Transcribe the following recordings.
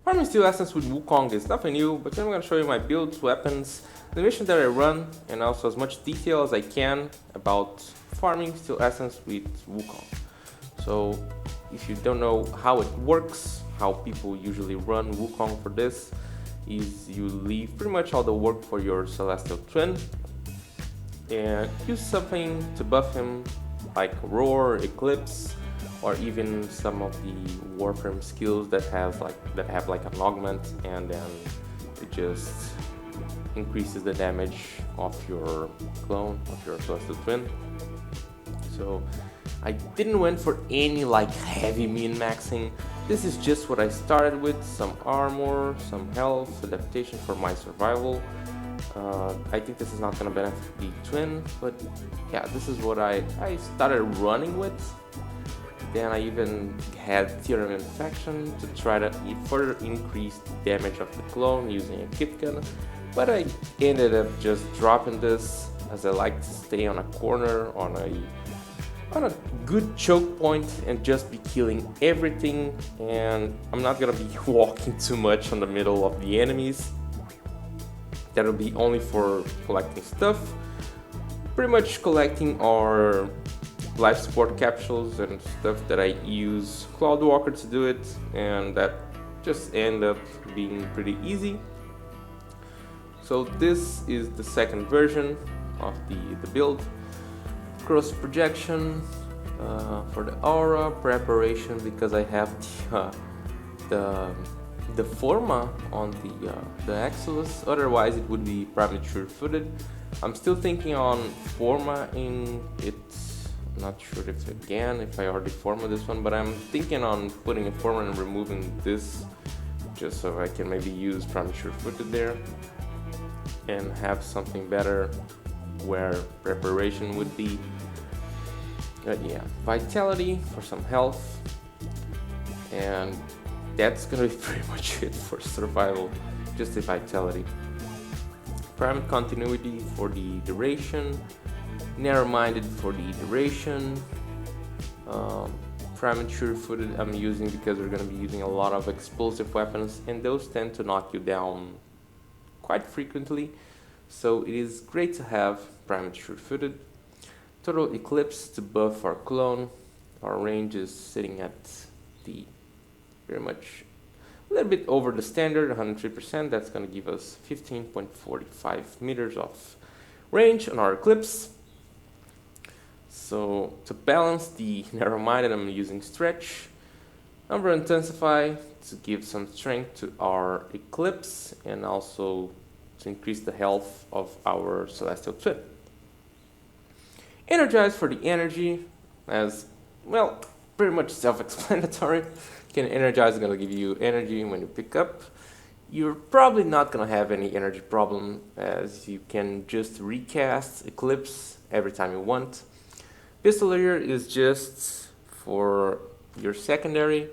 Farming Steel Essence with Wukong is nothing new, but then I'm going to show you my builds, weapons, the mission that I run, and also as much detail as I can about farming Steel Essence with Wukong. So if you don't know how it works, how people usually run Wukong for this, is you leave pretty much all the work for your Celestial Twin and use something to buff him like Roar, Eclipse, or even some of the Warframe skills that have like an augment, and then it just increases the damage of your clone, of your Celestial Twin. So I didn't went for any like heavy min maxing. This is just what I started with: some armor, some health, adaptation for my survival. I think this is not gonna benefit the twin, but yeah, this is what I started running with. Then I even had Theorem Infection to try to further increase the damage of the clone using a kit gun, but I ended up just dropping this as I like to stay on a corner, on a good choke point, and just be killing everything, and I'm not gonna be walking too much on the middle of the enemies. That'll be only for collecting stuff. Pretty much collecting our life support capsules and stuff that I use Cloudwalker to do it, and that just end up being pretty easy. So this is the second version of the build. Cross projection for the aura, preparation because I have the forma on the Arthuss, otherwise it would be premature footed. I'm still thinking on forma-ing it. Not sure if I already formatted this one, but I'm thinking on putting a forma and removing this just so I can maybe use premature footed there and have something better where preparation would be. Yeah, vitality for some health, and that's gonna be pretty much it for survival, just the vitality. Prime continuity for the duration, narrow-minded for the duration, premature footed I'm using because we're going to be using a lot of explosive weapons, and those tend to knock you down quite frequently, so it is great to have premature footed. Total Eclipse to buff our clone. Our range is sitting at the very much a little bit over the standard, 103%. That's going to give us 15.45 meters of range on our Eclipse. So to balance the narrow-minded, I'm using Stretch. Number Intensify to give some strength to our Eclipse and also to increase the health of our Celestial Twin. Energize for the energy, as well, pretty much self-explanatory. Energize is going to give you energy when you pick up. You're probably not going to have any energy problem, as you can just recast Eclipse every time you want. Pistolier is just for your secondary,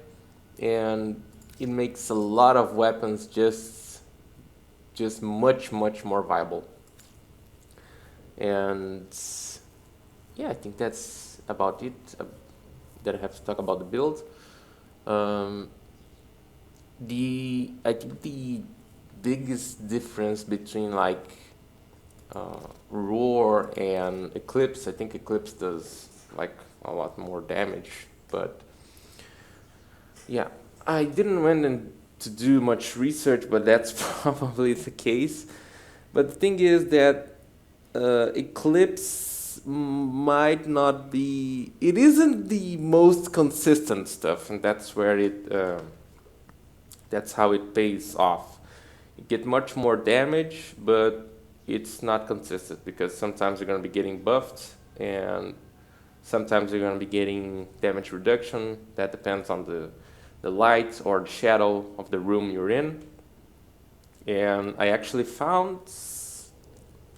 and it makes a lot of weapons just much more viable. And yeah, I think that's about it that I have to talk about the build. I think the biggest difference between like Roar and Eclipse, I think Eclipse does like a lot more damage, but yeah, I didn't went in to do much research, but that's probably the case. But the thing is that Eclipse might not be, it isn't the most consistent stuff, and that's where that's how it pays off. You get much more damage, but it's not consistent because sometimes you're going to be getting buffed and sometimes you're going to be getting damage reduction. That depends on the light or the shadow of the room you're in. And I actually found,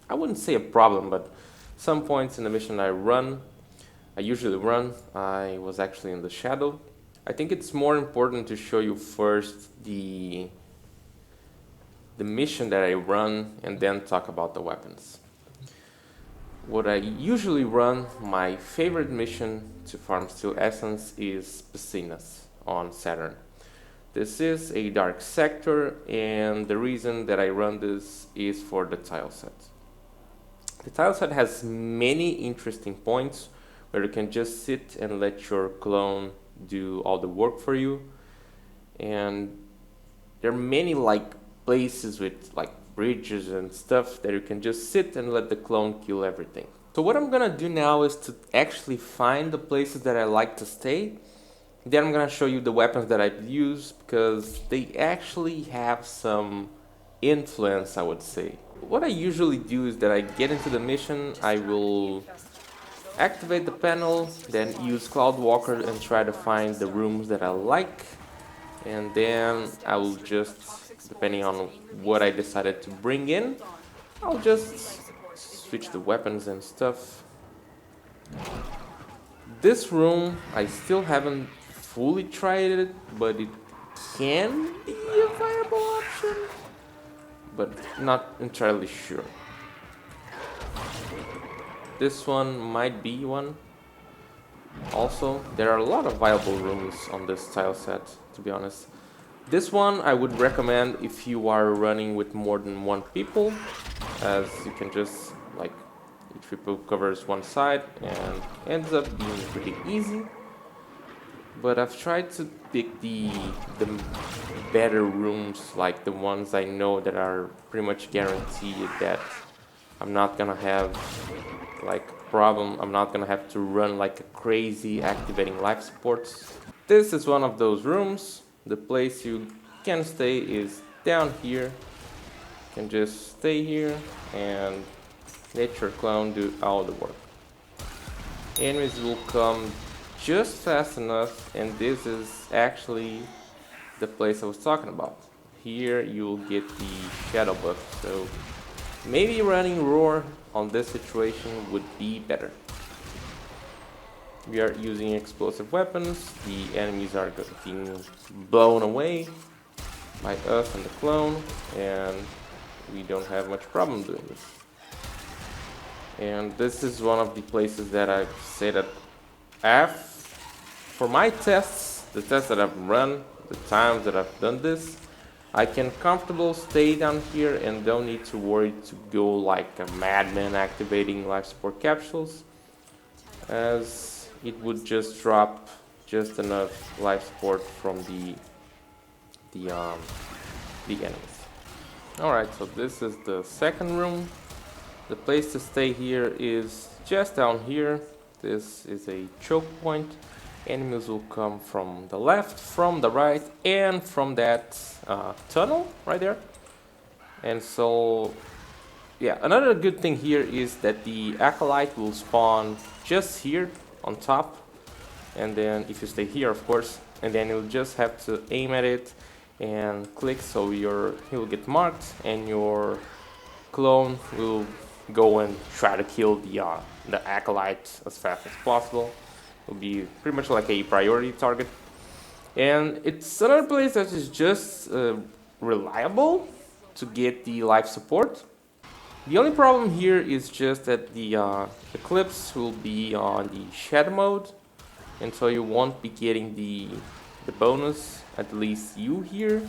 I wouldn't say a problem, but some points in the mission I usually run, I was actually in the shadow. I think it's more important to show you first the mission that I run and then talk about the weapons. What I usually run, my favorite mission to farm Steel Essence is Piscinas on Saturn. This is a dark sector, and the reason that I run this is for the tile set. The tile set has many interesting points where you can just sit and let your clone do all the work for you. And there are many like places with like bridges and stuff that you can just sit and let the clone kill everything. So what I'm gonna do now is to actually find the places that I like to stay. Then I'm gonna show you the weapons that I've used, because they actually have some influence, I would say. What I usually do is that I get into the mission, I will activate the panel, then use Cloud Walker and try to find the rooms that I like. And then I will just, depending on what I decided to bring in, I'll just switch the weapons and stuff. This room, I still haven't fully tried it, but it can be a viable option, but not entirely sure. This one might be one. Also, there are a lot of viable rooms on this tile set, to be honest. This one I would recommend if you are running with more than one people, as you can just, like, each people covers one side and ends up being pretty easy. But I've tried to pick the better rooms, like the ones I know that are pretty much guaranteed that I'm not gonna have like a problem. I'm not gonna have to run like a crazy activating life supports. This is one of those rooms. The place you can stay is down here. You can just stay here and let your clone do all the work. Enemies will come just fast enough, and this is actually the place I was talking about. Here you'll get the shadow buff, so maybe running roar on this situation would be better. We are using explosive weapons, the enemies are being blown away by us and the clone, and we don't have much problem doing this. And this is one of the places that I've said that for my tests, the tests that I've run, the times that I've done this, I can comfortably stay down here and don't need to worry to go like a madman activating life support capsules, as it would just drop just enough life support from the enemies. Alright, so this is the second room. The place to stay here is just down here. This is a choke point. Enemies will come from the left, from the right, and from that tunnel right there. And so, yeah, another good thing here is that the acolyte will spawn just here on top. And then if you stay here, of course, and then you'll just have to aim at it and click, so he'll get marked, and your clone will go and try to kill the acolyte as fast as possible. Will be pretty much like a priority target, and it's another place that is just reliable to get the life support. The only problem here is just that the eclipse will be on the shadow mode, and so you won't be getting the bonus, at least you here.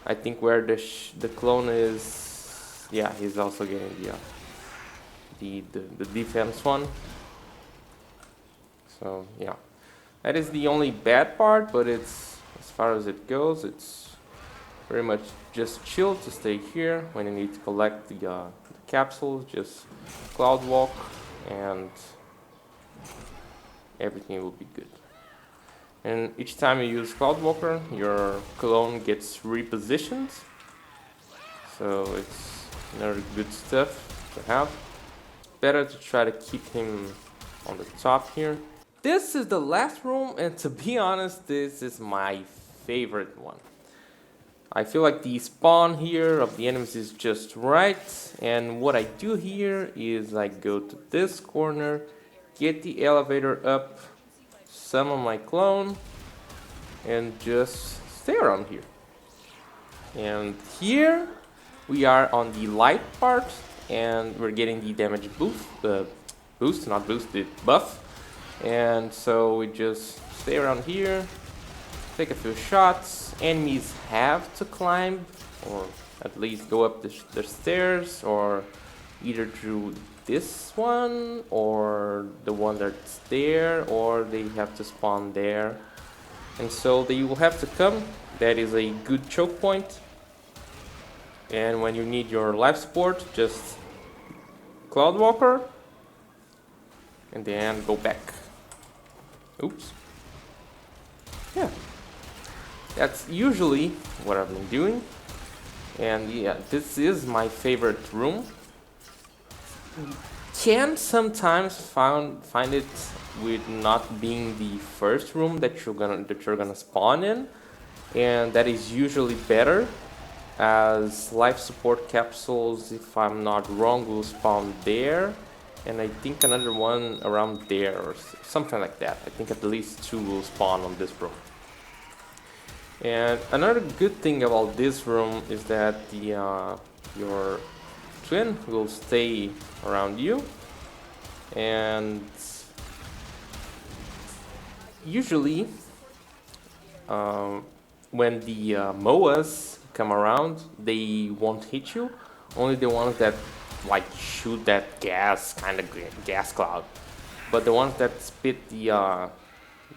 I think where the clone is, yeah, he's also getting the defense one. So yeah, that is the only bad part, but it's, as far as it goes, it's very much just chill to stay here. When you need to collect the capsules, just cloud walk and everything will be good. And each time you use Cloud Walker, your clone gets repositioned, so it's another good stuff to have. Better to try to keep him on the top here. This is the last room, and to be honest, this is my favorite one. I feel like the spawn here of the enemies is just right, and what I do here is I go to this corner, get the elevator up, summon my clone, and just stay around here. And here we are on the light part, and we're getting the damage the buff. And so we just stay around here, take a few shots. Enemies have to climb, or at least go up the stairs, or either through this one, or the one that's there, or they have to spawn there. And so they will have to come. That is a good choke point. And when you need your life support, just Cloudwalker, and then go back. Oops. Yeah. That's usually what I've been doing. And yeah, this is my favorite room. Can sometimes find it with not being the first room that you're gonna spawn in, and that is usually better, as life support capsules, if I'm not wrong, will spawn there, and I think another one around there or something like that. I think at least 2 will spawn on this room. And another good thing about this room is that your twin will stay around you, and usually when the MOAs come around, they won't hit you. Only the ones that like shoot that gas kind of gas cloud, but the ones that spit the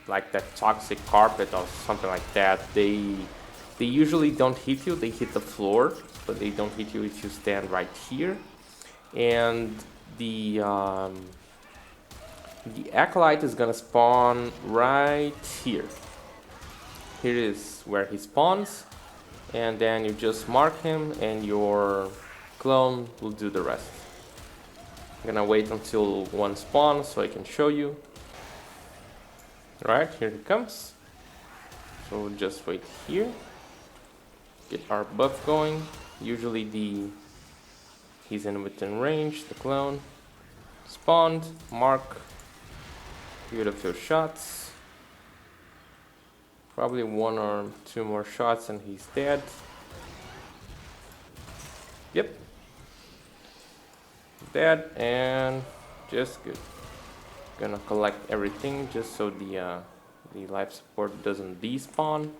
like that toxic carpet or something like that, they usually don't hit you. They hit the floor, but they don't hit you if you stand right here. And the acolyte is gonna spawn right here. Here is where he spawns, and then you just mark him and your clone will do the rest. I'm gonna wait until one spawns so I can show you. Right, here he comes. So we'll just wait here. Get our buff going. Usually he's in within range, the clone. Spawned, mark. Give it a few shots. Probably 1 or 2 more shots and he's dead. Yep. Dead and just good. Gonna collect everything just so the life support doesn't despawn.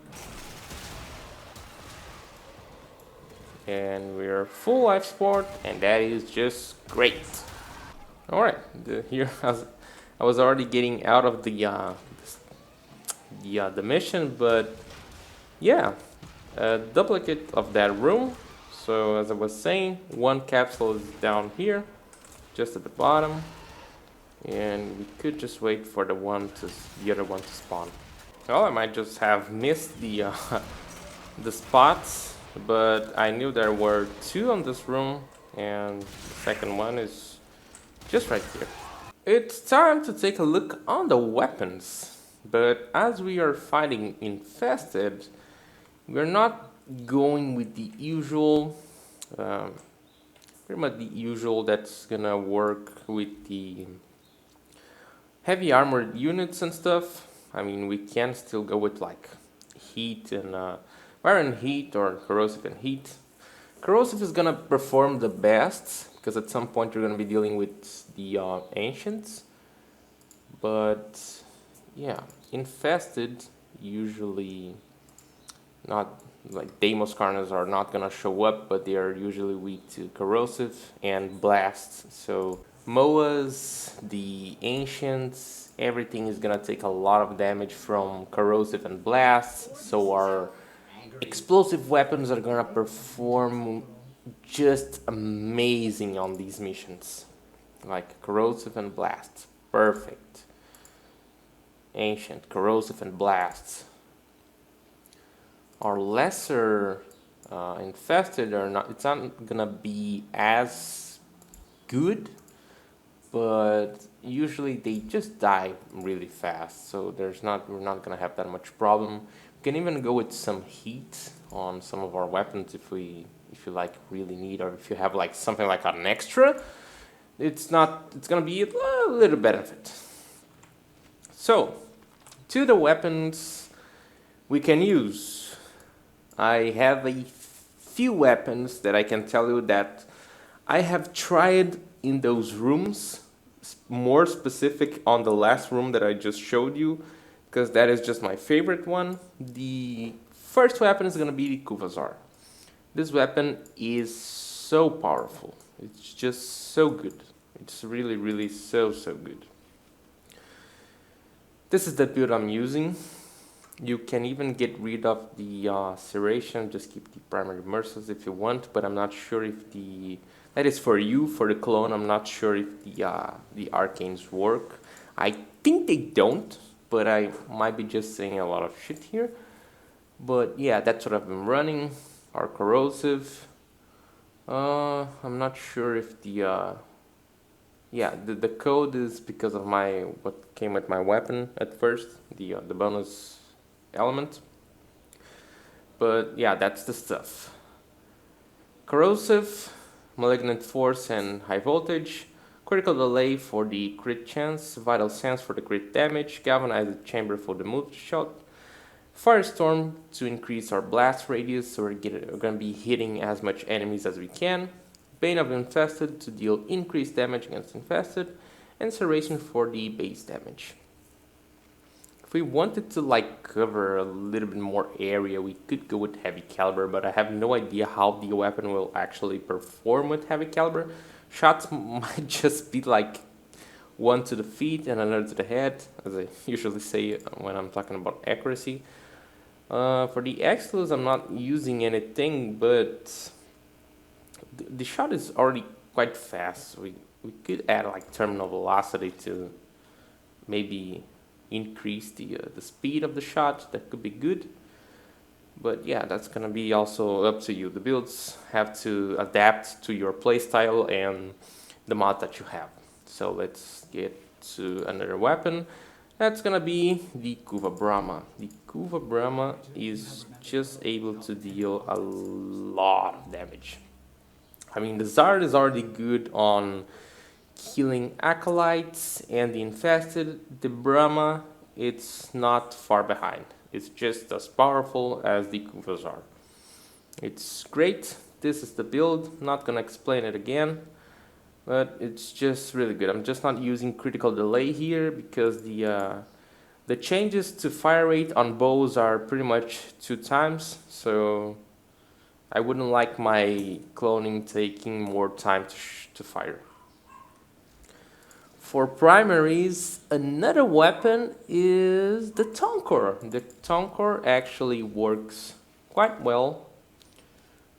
And we're full life support, and that is just great. Alright, here I was already getting out of the mission, but yeah, a duplicate of that room. So as I was saying, 1 capsule is down here, just at the bottom, and we could just wait for the other one to spawn. Well, I might just have missed the spots, but I knew there were 2 on this room, and the second one is just right here. It's time to take a look on the weapons, but as we are fighting infested, we're not going with the usual, pretty much the usual that's gonna work with the heavy armored units and stuff. I mean, we can still go with like heat and fire and heat, or corrosive and heat. Corrosive is gonna perform the best because at some point you're gonna be dealing with the ancients. But yeah, infested usually not, like Deimos Carnas are not gonna show up, but they are usually weak to corrosive and blasts. So MOAs, the ancients, everything is gonna take a lot of damage from corrosive and blasts. So our explosive weapons are gonna perform just amazing on these missions. Like corrosive and blasts, perfect. Ancient, corrosive and blasts. Our lesser infested are not, it's not gonna be as good, but usually they just die really fast, so we're not gonna have that much problem. We can even go with some heat on some of our weapons if you like really need, or if you have like something like an extra, it's gonna be a little benefit. So to the weapons we can use, I have a few weapons that I can tell you that I have tried in those rooms, more specific on the last room that I just showed you, because that is just my favorite one. The first weapon is gonna be the Kuvazar. This weapon is so powerful. It's just so good. It's really, really so good. This is the build I'm using. You can even get rid of the serration, just keep the primary mercies if you want, but I'm not sure if that is for you, for the clone. I'm not sure if the arcanes work. I think they don't, but I might be just saying a lot of shit here. But yeah, that's what I've been running. Our corrosive. I'm not sure if the code is because of what came with my weapon at first, the bonus element. But yeah, that's the stuff. Corrosive, malignant force and high voltage, critical delay for the crit chance, vital sense for the crit damage, galvanized chamber for the multi-shot, firestorm to increase our blast radius, so we're gonna be hitting as much enemies as we can, bane of infested to deal increased damage against infested, and serration for the base damage. If we wanted to like cover a little bit more area, we could go with heavy caliber, but I have no idea how the weapon will actually perform with heavy caliber. Shots might just be like one to the feet and another to the head, as I usually say when I'm talking about accuracy. For the Exodus, I'm not using anything, but the shot is already quite fast. We could add like terminal velocity to maybe increase the speed of the shot. That could be good. But yeah, that's gonna be also up to you. The builds have to adapt to your playstyle and the mod that you have. So let's get to another weapon. That's gonna be the Kuva Brahma. The Kuva Brahma is just able to deal a lot of damage. I mean, the Zard is already good on killing acolytes and the infested. The Brahma, it's not far behind. It's just as powerful as the Kuvazar. It's great. This is the build. Not gonna explain it again, but it's just really good. I'm just not using critical delay here because the changes to fire rate on bows are pretty much 2 times, so I wouldn't like my cloning taking more time to fire. For primaries, another weapon is the Tonkor. The Tonkor actually works quite well.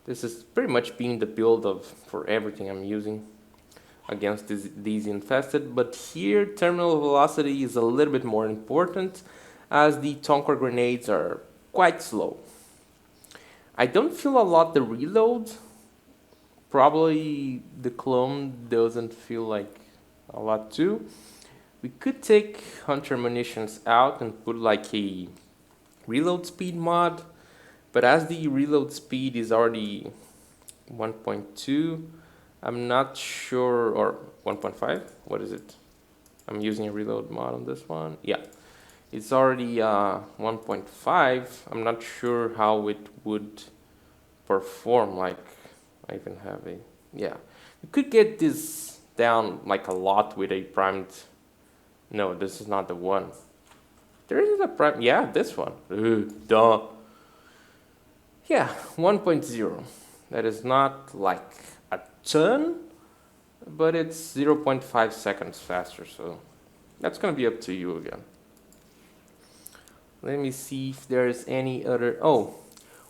This is pretty much being the build for everything I'm using against these infested, but here terminal velocity is a little bit more important as the Tonkor grenades are quite slow. I don't feel a lot the reload. Probably the clone doesn't feel like a lot too. We could take Hunter munitions out and put like a reload speed mod, but as the reload speed is already 1.2, I'm not sure, or 1.5, what is it? I'm using a reload mod on this one. Yeah, it's already 1.5. I'm not sure how it would perform. Like, I even have a, yeah. You could get this down like a lot with a primed, no, this is not the one. There is a prime, yeah, this one. Duh. Yeah, 1.0. That is not like a ton, but it's 0.5 seconds faster, so that's gonna be up to you again. Let me see if there's any other, oh,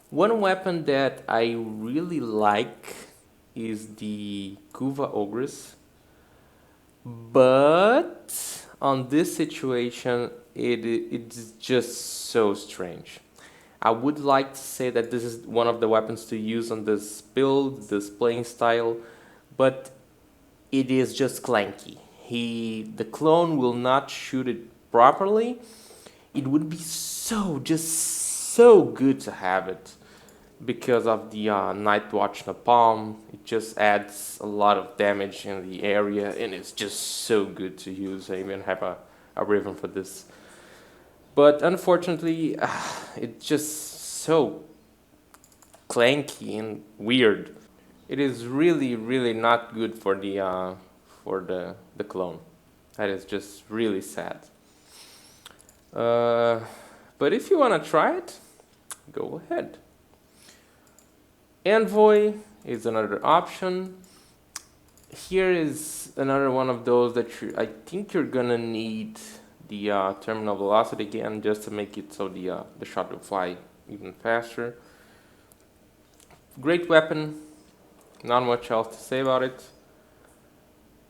one weapon that I really like is the Kuva Ogress, but on this situation it's just so strange. I would like to say that this is one of the weapons to use on this build, this playing style, but it is just clanky. The clone will not shoot it properly. It would be just so good to have it because of the Night Watch Napalm. It just adds a lot of damage in the area and it's just so good to use. I even have a rhythm for this. But unfortunately, it's just so clanky and weird. It is really, really not good for the clone. That is just really sad. But if you want to try it, go ahead. Envoy is another option. Here is another one of those that I think you're gonna need the terminal velocity again, just to make it so the shot will fly even faster. Great weapon, not much else to say about it.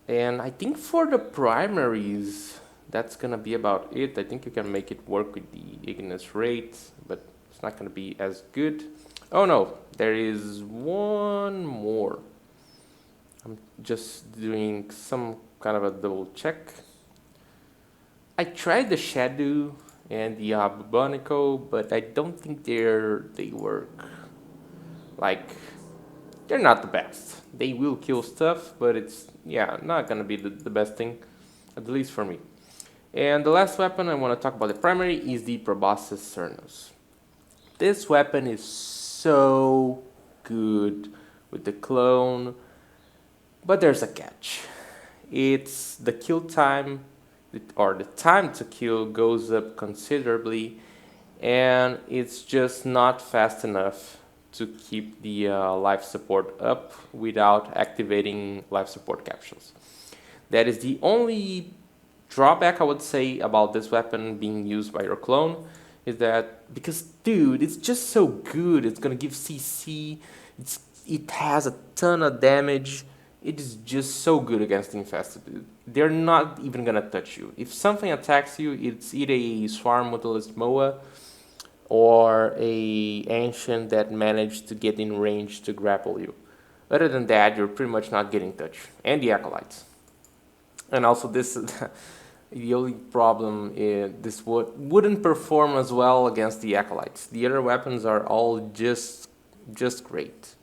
And I think for the primaries, that's gonna be about it. I think you can make it work with the Ignis rate, but it's not gonna be as good. Oh no, there is one more. I'm just doing some kind of a double check. I tried the Shadow and the Bubonico, but I don't think they work. Like, they're not the best. They will kill stuff, but it's, yeah, not gonna be the best thing, at least for me. And the last weapon I want to talk about the primary is the Proboscis Cernus. This weapon is so good with the clone, but there's a catch. It's the kill time, or the time to kill goes up considerably, and it's just not fast enough to keep the life support up without activating life support capsules. That is the only drawback I would say about this weapon being used by your clone, is that because, dude, it's just so good. It's gonna give CC, it has a ton of damage. It is just so good against the infested. They're not even gonna touch you. If something attacks you, it's either a Swarm Mutalist Moa or a Ancient that managed to get in range to grapple you. Other than that, you're pretty much not getting touched. And the Acolytes. And also this, the only problem is this wouldn't perform as well against the Acolytes. The other weapons are all just great.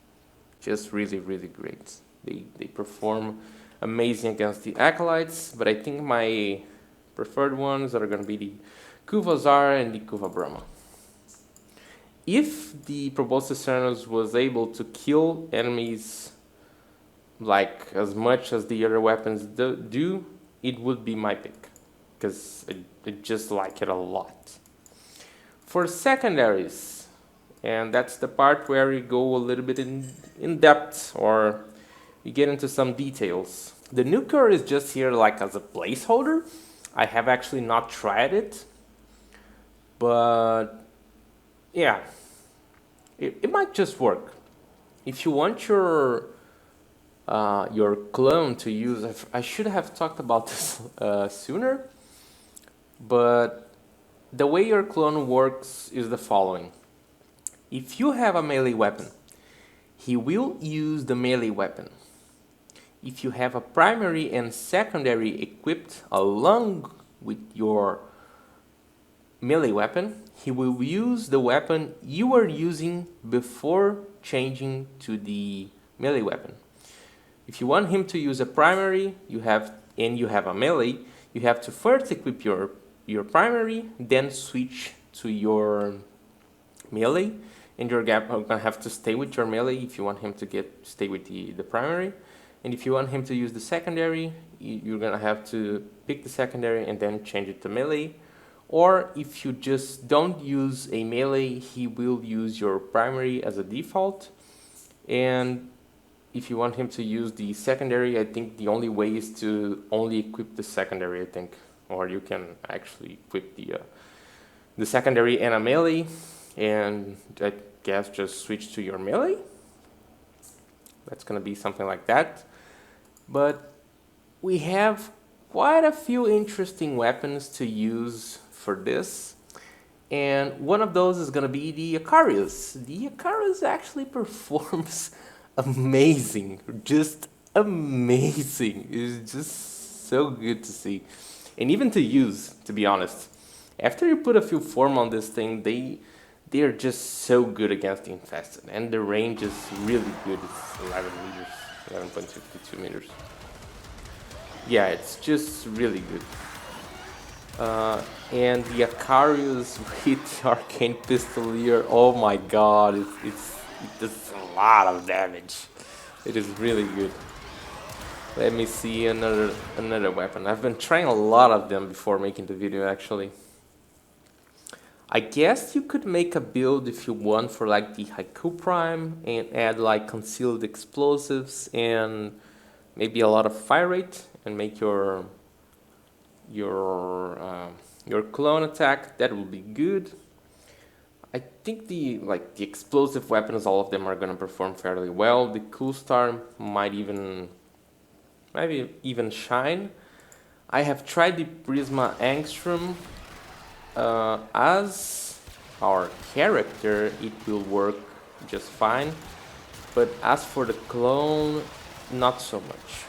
Just really, really great. They perform amazing against the Acolytes, but I think my preferred ones are going to be the Kuvazar and the Kuva Brahma. If the Proboscis Cernus was able to kill enemies like as much as the other weapons do, it would be my pick, because I just like it a lot. For secondaries, and that's the part where we go a little bit in depth, or we get into some details. The nuker is just here like as a placeholder. I have actually not tried it, but yeah, it might just work. If you want your clone to use, I should have talked about this sooner, but the way your clone works is the following. If you have a melee weapon, he will use the melee weapon. If you have a primary and secondary equipped along with your melee weapon, he will use the weapon you were using before changing to the melee weapon. If you want him to use a primary, you have a melee, you have to first equip your primary, then switch to your melee, and you're gonna have to stay with your melee if you want him to stay with the primary. And if you want him to use the secondary, you're gonna have to pick the secondary and then change it to melee. Or if you just don't use a melee, he will use your primary as a default. And if you want him to use the secondary, I think the only way is to only equip the secondary, I think. Or you can actually equip the secondary and a melee, and I guess just switch to your melee. That's gonna be something like that. But we have quite a few interesting weapons to use for this. And one of those is gonna be the Icarus. The Icarus actually performs amazing, just amazing. It's just so good to see. And even to use, to be honest. After you put a few form on this thing, they are just so good against the infested, and the range is really good. It's 11 meters, 11.52 meters. Yeah, it's just really good. And the Icarus with the Arcane Pistolier, oh my god, it does a lot of damage. It is really good. Let me see another weapon. I've been trying a lot of them before making the video, actually. I guess you could make a build if you want for like the Haiku Prime and add like concealed explosives and maybe a lot of fire rate and make your clone attack. That will be good. I think the explosive weapons, all of them are gonna perform fairly well. The Cool Star might even shine. I have tried the Prisma Angstrom. As our character, it will work just fine. But as for the clone, not so much.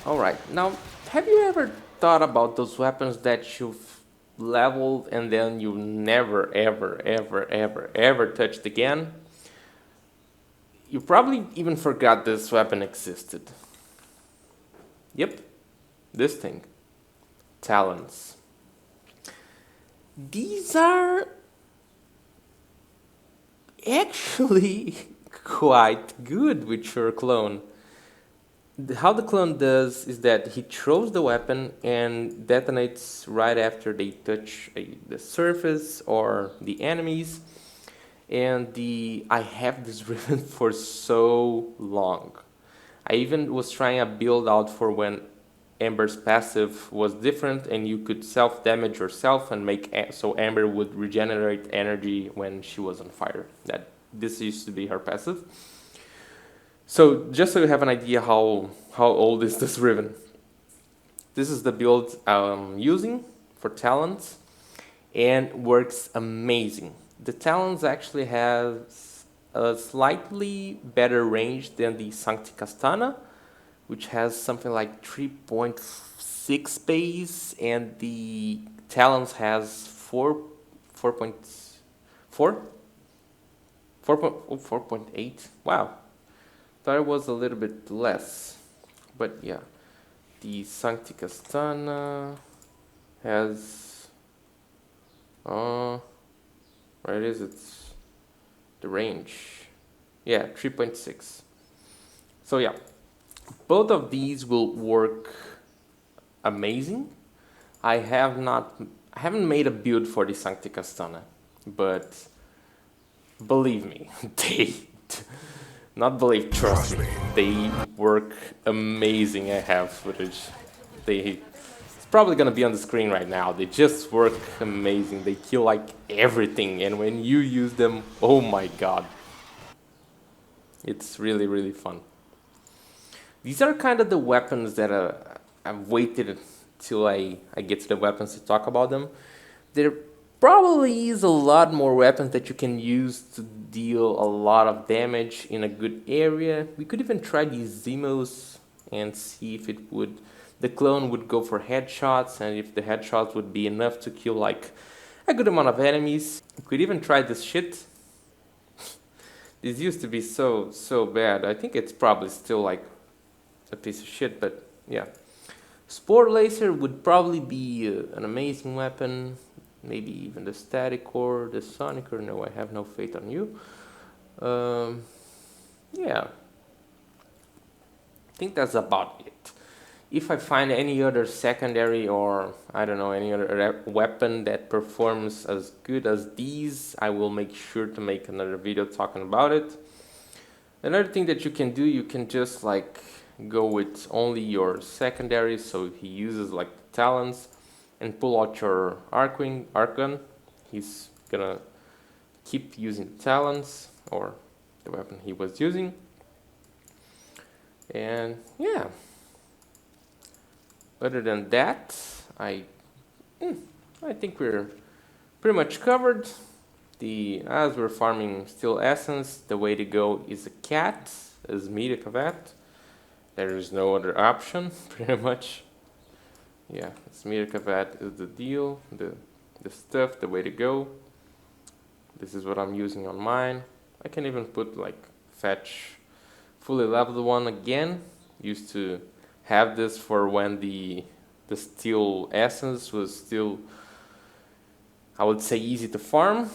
Alright, now, have you ever thought about those weapons that you've leveled and then you never, ever touched again? You probably even forgot this weapon existed. Yep, this thing. Talons. These are actually quite good with your clone. How the clone does is that he throws the weapon and detonates right after they touch the surface or the enemies. And I have this ribbon for so long. I even was trying a build out for when Amber's passive was different and you could self-damage yourself and make so Amber would regenerate energy when she was on fire. This used to be her passive. So just so you have an idea how old is this ribbon. This is the build I'm using for Talons and works amazing. The Talons actually has a slightly better range than the Sancti Castana, which has something like 3.6 base, and the Talons has 4.8. Wow, thought it was a little bit less, but yeah, the Sancti Castana has where it is? It's the range, yeah, 3.6. So yeah. Both of these will work amazing. I haven't made a build for the Sancti Castana, but believe me, trust me, they work amazing. I have footage. It's probably gonna be on the screen right now. They just work amazing. They kill like everything, and when you use them, oh my god, it's really, really fun. These are kind of the weapons that I've waited till I get to the weapons to talk about them. There probably is a lot more weapons that you can use to deal a lot of damage in a good area. We could even try these Zemos and see if the clone would go for headshots and if the headshots would be enough to kill like a good amount of enemies. We could even try this shit. This used to be so bad. I think it's probably still like a piece of shit, but yeah. Spore Laser would probably be an amazing weapon. Maybe even the Static Core, the Sonic Core. No, I have no faith on you. Yeah. I think that's about it. If I find any other secondary or, I don't know, any other weapon that performs as good as these, I will make sure to make another video talking about it. Another thing that you can do, you can just like go with only your secondaries, so he uses like the Talons, and pull out your arc gun. He's gonna keep using the Talons, or the weapon he was using. And yeah, other than that, I think we're pretty much covered. As we're farming Steel Essence, the way to go is a cat, as Mirakavat. There is no other option, pretty much. Yeah, Mirakavat is the deal, the stuff, the way to go. This is what I'm using on mine. I can even put like fetch fully leveled one again. Used to have this for when the Steel Essence was still, I would say, easy to farm.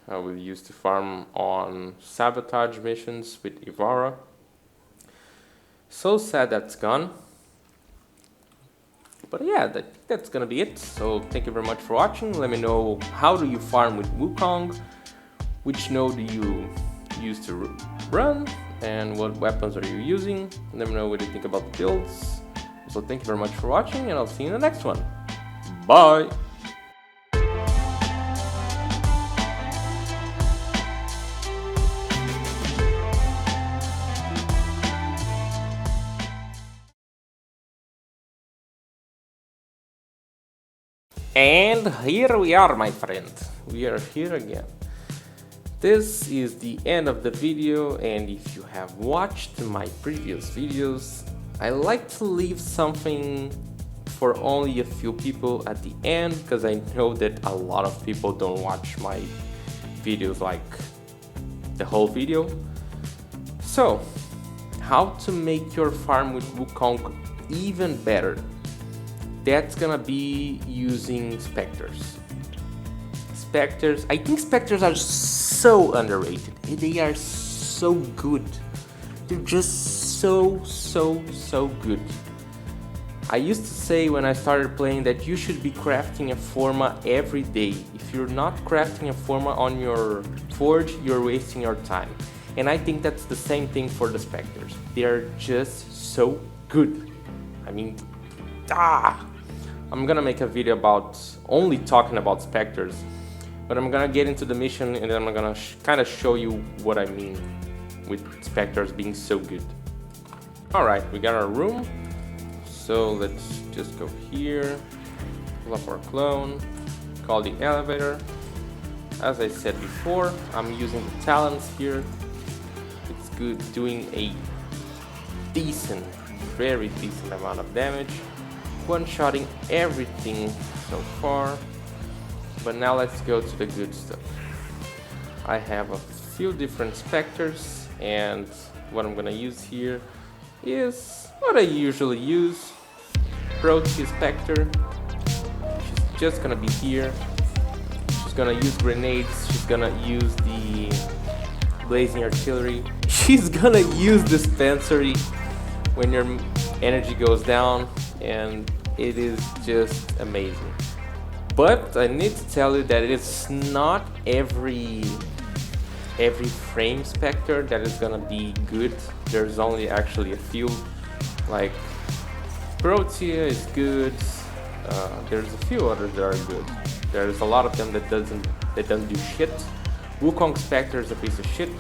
I will use to farm on sabotage missions with Ivara. So sad that's gone. But yeah, that's gonna be it. So thank you very much for watching. Let me know, how do you farm with Wukong? Which node do you use to run? And what weapons are you using? Let me know what you think about the builds. So thank you very much for watching, and I'll see you in the next one. Bye! And here we are, my friend. We are here again. This is the end of the video, and if you have watched my previous videos, I like to leave something for only a few people at the end, because I know that a lot of people don't watch my videos like the whole video. So, how to make your farm with Wukong even better? That's gonna be using specters. Specters, I think specters are so underrated. They are so good. They're just so good. I used to say when I started playing that you should be crafting a forma every day. If you're not crafting a forma on your forge, you're wasting your time. And I think that's the same thing for the specters. They are just so good. I mean, I'm gonna make a video about only talking about specters, but I'm gonna get into the mission and then I'm gonna kind of show you what I mean with specters being so good. Alright, we got our room, so let's just go here, pull up our clone, call the elevator. As I said before, I'm using the talents here. It's good, doing a decent, very decent amount of damage. One-shotting everything so far, but now let's go to the good stuff. I have a few different specters, and what I'm gonna use here is what I usually use. Protea Spectre. She's just gonna be here. She's gonna use grenades. She's gonna use the blazing artillery. She's gonna use dispensary when your energy goes down, and it is just amazing. But I need to tell you that it's not every frame spectre that is gonna be good. There's only actually a few, like Protea is good. There's a few others that are good. There's a lot of them that doesn't do shit. Wukong Spectre is a piece of shit.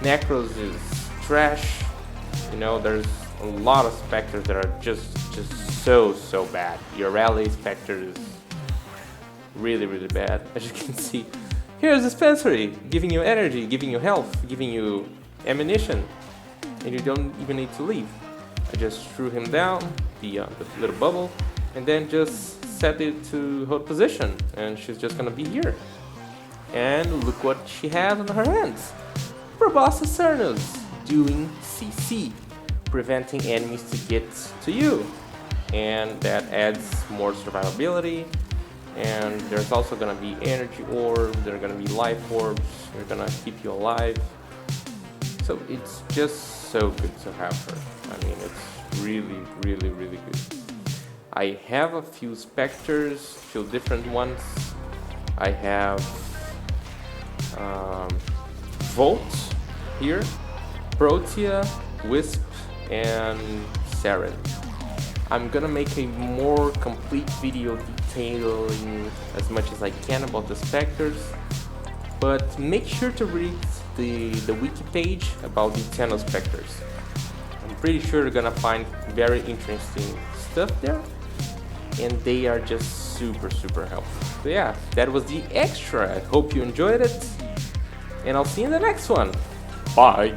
Necros is trash. You know, there's a lot of specters that are just so bad. Your rally spectre is really bad. As you can see, here's a dispensary, giving you energy, giving you health, giving you ammunition, and you don't even need to leave. I just threw him down, the little bubble, and then just set it to hold position, and she's just gonna be here. And look what she has on her hands. Proboscis Cernus, doing CC, preventing enemies to get to you. And that adds more survivability. And there's also gonna be energy orbs, there are gonna be life orbs, they're gonna keep you alive. So it's just so good to have her. I mean, it's really good. I have a few specters, few different ones. I have Volt here, Protea, Wisp, and Saren. I'm gonna make a more complete video detailing as much as I can about the specters, but make sure to read the wiki page about the 10 specters. I'm pretty sure you're gonna find very interesting stuff there, and they are just super helpful. So yeah, that was the extra. I hope you enjoyed it, and I'll see you in the next one. Bye!